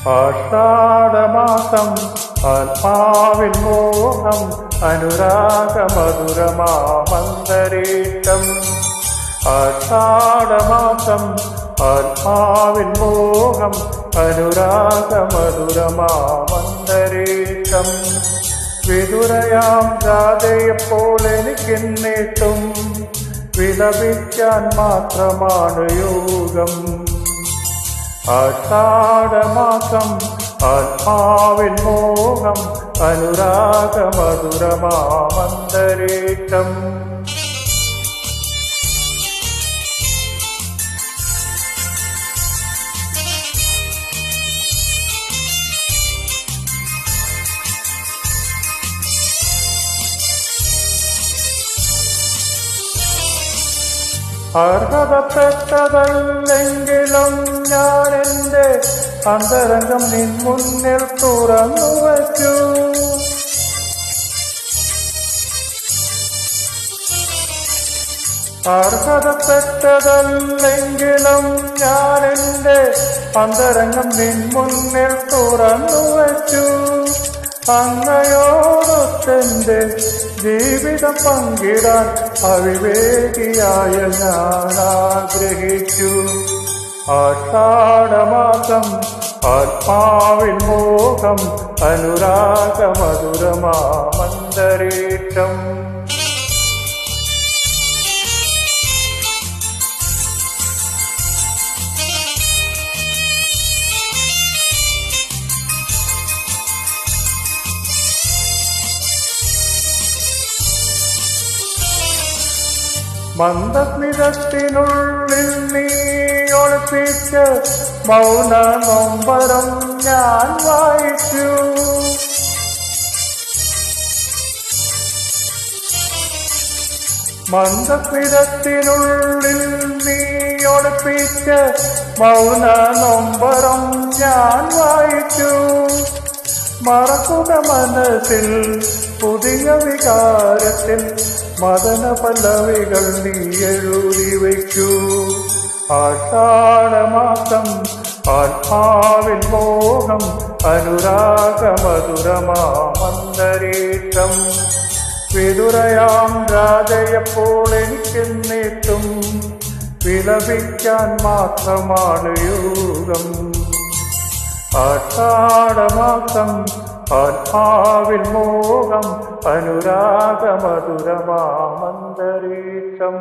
ആഷാഢമാസം ആത്മാവിൻ മോഹം അനുരാഗമധുരമാമന്തരീക്ഷം. ആഷാഢമാസം ആത്മാവിൻ മോഹം അനുരാഗമധുരമാമന്തരീക്ഷം. വിദുരയാം രാധയെപ്പോൾ എനിക്കെന്നിട്ടും വിലപിക്കാൻ മാത്രമാണ് യോഗം. ആഷാഢമാസം ആത്മാവിൻ മോഹം അനുരാഗമധുരമാമന്തരീക്ഷം. അർഹതപ്പെട്ടതല്ലെങ്കിലും ഞാൻ എൻ്റെ അന്തരംഗം നിൻ മുന്നിൽ തുറന്നു വച്ചു. അർഹതപ്പെട്ടതല്ലെങ്കിലും ഞാൻ എൻ്റെ അന്തരംഗം നിൻ മുന്നിൽ തുറന്നു വച്ചു. അങ്ങയോടൊത്തെന്റെ ജീവിതം പങ്കിടാൻ അവിവേകിയായ ഞാൻ ആഗ്രഹിച്ചു. ആഷാഢമാസം ആത്മാവിൻ മോഹം അനുരാഗമധുരമാമന്തരീക്ഷം. മന്ദസ്മിതത്തിനുള്ളിൽ നീ ഒളിപ്പിച്ച മൗന നൊമ്പരം ഞാൻ വായിച്ചു. മന്ദസ്മിതത്തിനുള്ളിൽ നീ ഒളിപ്പിച്ച മൗന നൊമ്പരം ഞാൻ വായിച്ചു. മറക്കുക മനസ്സിൽ പുതിയ വികാരത്തിൽ മദന പല്ലവികൾ നീ എഴുതി വയ്ക്കൂ. ആഷാഢമാസം ആത്മാവിൻ മോഹം അനുരാഗമധുരമാമന്തരീക്ഷം. വിദുരയാം രാധയെപ്പോൾ എനിക്കെന്നിട്ടും വിലപിക്കാൻ മാത്രമാണ് യോഗം. ആഷാഢമാസം ആത്മാവിൻ മോഹം അനുരാഗമധുരമാമന്തരീക്ഷം.